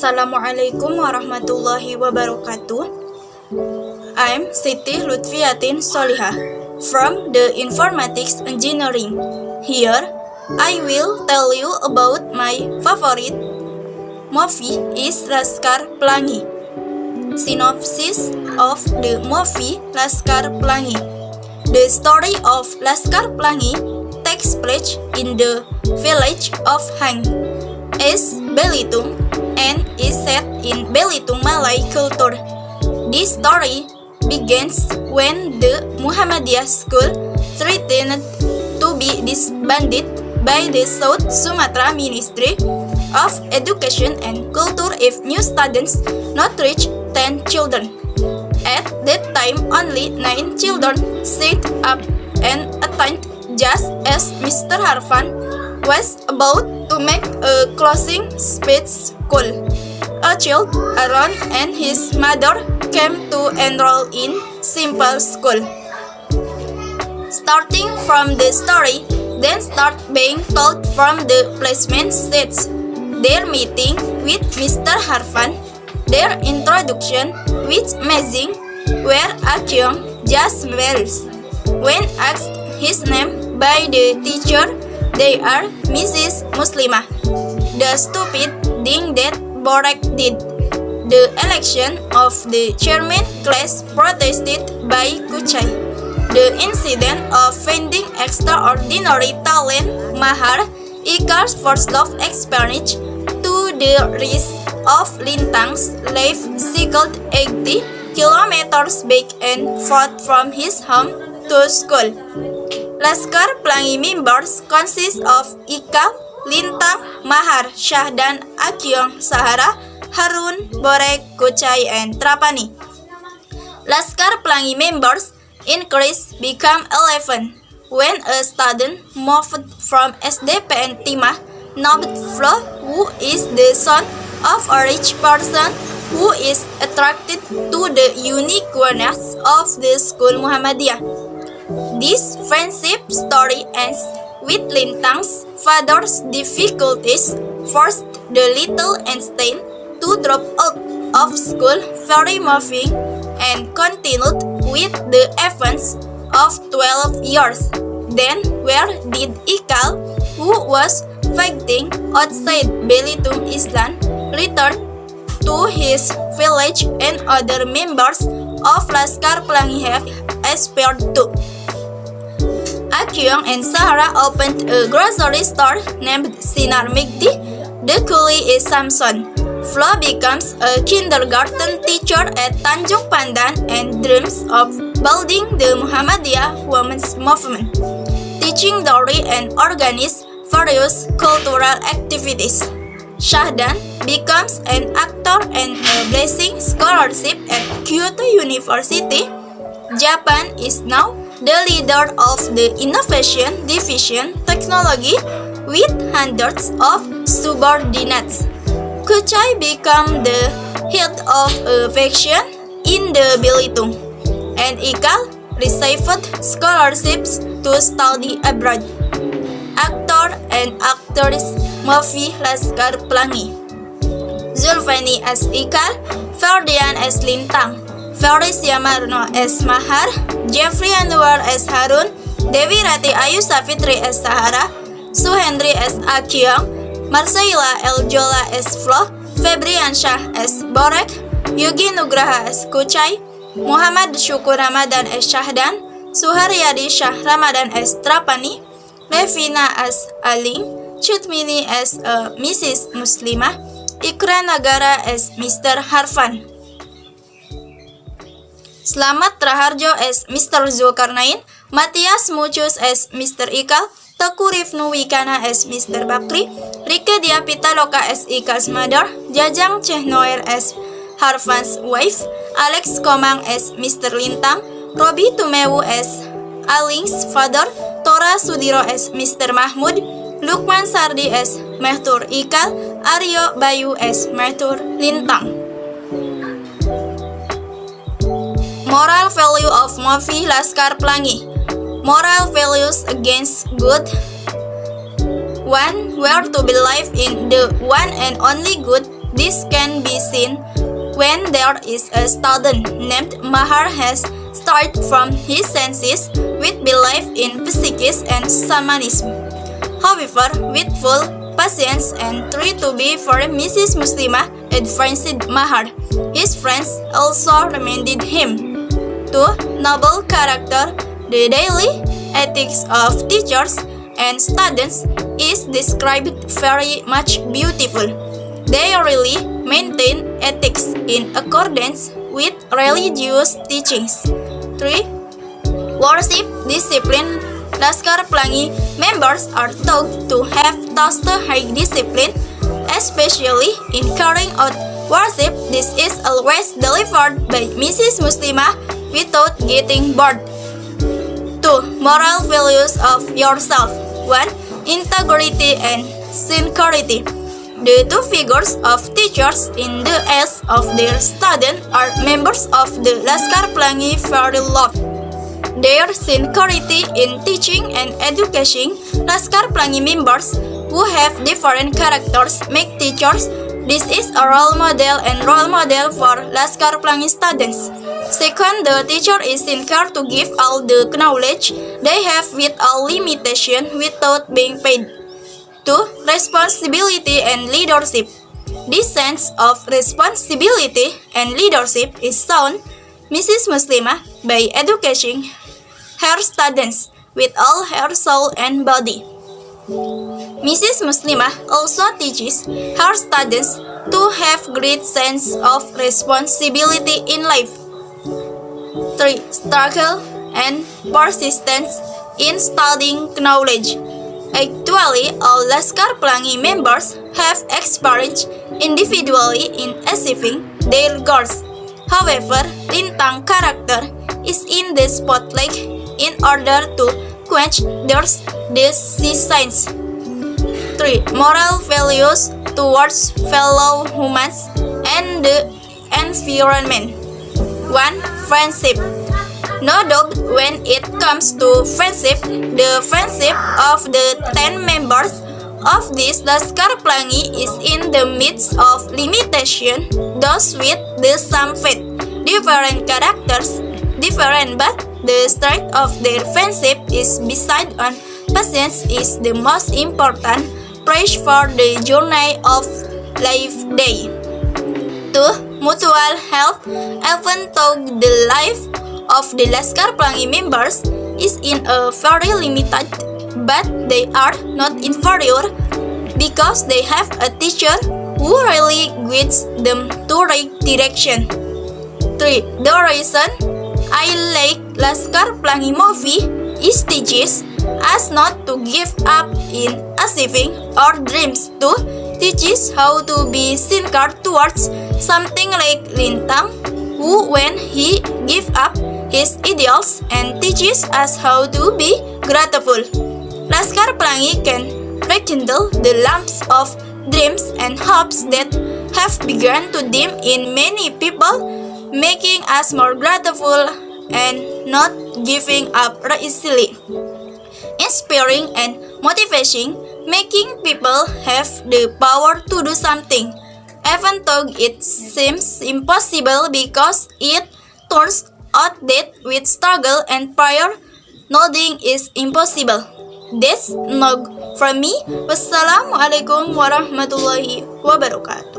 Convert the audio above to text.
Assalamualaikum warahmatullahi wabarakatuh. I'm Siti Lutfiatin Solihah from the Informatics Engineering. Here, I will tell you about my favorite movie is Laskar Pelangi. Synopsis of the movie Laskar Pelangi. The story of Laskar Pelangi takes place in the village of Hang is Belitung and is set in Belitung Malay culture. This story begins when the Muhammadiyah school threatened to be disbanded by the South Sumatra Ministry of Education and Culture if new students not reach 10 children. At that time, only 9 children stayed up and attended just as Mr. Harfan was about to make a closing speech call. A child, Aaron, and his mother came to enroll in simple school. Starting from the story, then start being told from the placement stage, their meeting with Mr. Harfan, their introduction with Mazing, where Akyong just varies. When asked his name by the teacher, they are Mrs. Muslimah. The stupid thing that Borek did. The election of the chairman class protested by Kuchai. The incident of finding extraordinary talent Mahar equals first love experience to the risk of Lintang's life cycled 80 kilometers back and forth from his home to school. Laskar Pelangi members consist of Ikal, Lintang, Mahar, Syahdan, Akyong, Sahara, Harun, Borek, Kuchai, and Trapani. Laskar Pelangi members increase become 11 when a student moved from SDPN Timah, Nabat Flo, who is the son of a rich person who is attracted to the uniqueness of the school Muhammadiyah. This friendship story ends with Lintang's father's difficulties forced the little Einstein to drop out of school, very moving, and continued with the events of 12 years. Then, where did Ikal, who was fighting outside Belitung Island, return to his village and other members of Laskar Pelangi have aspired to? Akyong and Sahara opened a grocery store named Sinar Migdi. The coolie is Samson. Flo becomes a kindergarten teacher at Tanjung Pandan and dreams of building the Muhammadiyah Women's Movement, teaching Dori and organize various cultural activities. Syahdan becomes an actor and a blessing scholarship at Kyoto University. Japan is now the leader of the Innovation Division Technology with hundreds of subordinates. Kuchai became the head of a faction in the Belitung, and Ikal received scholarships to study abroad. Actor and actress movie Laskar Pelangi. Zulfani as Ikal, Ferdian as Lintang, Faris Yamarno as Mahar, Jeffrey Anwar as Harun, Dewi Rati Ayu Safitri as Sahara, Suhendri as Akyong, Marsaila Eljola as Flo, Febriansyah as Borek, Yugi Nugraha as Kuchai, Muhammad Syukur Ramadan as Syahdan, Suharyadi Syah Ramadan as Trapani, Levina as Aling, Chutmini as Mrs. Muslimah, Ikra Nagara as Mr. Harfan. Slamet Raharjo as Mr. Zulkarnain, Matias Mucus as Mr. Ikal, Teku Rifnu Wikana as Mr. Bakri, Rike Dia Pitaloka as Ikal's mother, Jajang Chehnoer as Harfan's wife, Alex Komang as Mr. Lintang, Robi Tumewu as Aling's father, Tora Sudiro as Mr. Mahmud, Lukman Sardi as Mehtur Ikal, Aryo Bayu as Mehtur Lintang. Moral value of movie Laskar Pelangi. Moral values against good. 1. Where to believe in the one and only good This can be seen when there is a student named Mahar has started from his senses with belief in psychics and shamanism. However, with full patience and try to be for Mrs. Muslimah advised Mahar, his friends also reminded him to noble character. The daily ethics of teachers and students is described very much beautiful. They really maintain ethics in accordance with religious teachings. 3. Worship discipline. Laskar Pelangi members are taught to have taught high discipline, especially in carrying out worship. This is always delivered by Mrs. Muslimah without getting bored. 2. Moral values of yourself. 1. Integrity and sincerity. The two figures of teachers in the eyes of their students are members of the Laskar Pelangi very loved. Their sincerity in teaching and education. Laskar Pelangi members who have different characters make teachers. This is a role model and role model for Laskar Pelangi students. Second, the teacher is sincere to give all the knowledge they have without limitation without being paid. 2. Responsibility and leadership. This sense of responsibility and leadership is shown Mrs. Muslimah by educating her students with all her soul and body. Mrs. Muslimah also teaches her students to have great sense of responsibility in life. 3. Struggle and persistence in studying knowledge. Actually, all Laskar Pelangi members have experience individually in achieving their goals. However, Lintang character is in the spotlight in order to quench their decisions. 3. Moral values towards fellow humans and the environment. 1. Friendship. No doubt when it comes to friendship, the friendship of the 10 members of this Laskar Pelangi is in the midst of limitation. Those with the same faith, different characters, different but the strength of their friendship is beside on patience is the most important praise for the journey of life day. 2. Mutual help. Even though the life of the Laskar Pelangi members is in a very limited, but they are not inferior because they have a teacher who really guides them to right direction. 3. The reason I like Laskar Pelangi movie is teaches us not to give up in achieving our dreams. 2. Teaches how to be sincere towards something like Lintang, who when he give up his ideals and teaches us how to be grateful. Laskar Pelangi can rekindle the lamps of dreams and hopes that have begun to dim in many people, making us more grateful and not giving up easily. Inspiring and motivating, making people have the power to do something, even though it seems impossible because it turns out that with struggle and prayer, nothing is impossible. That's nog from me. Wassalamualaikum warahmatullahi wabarakatuh.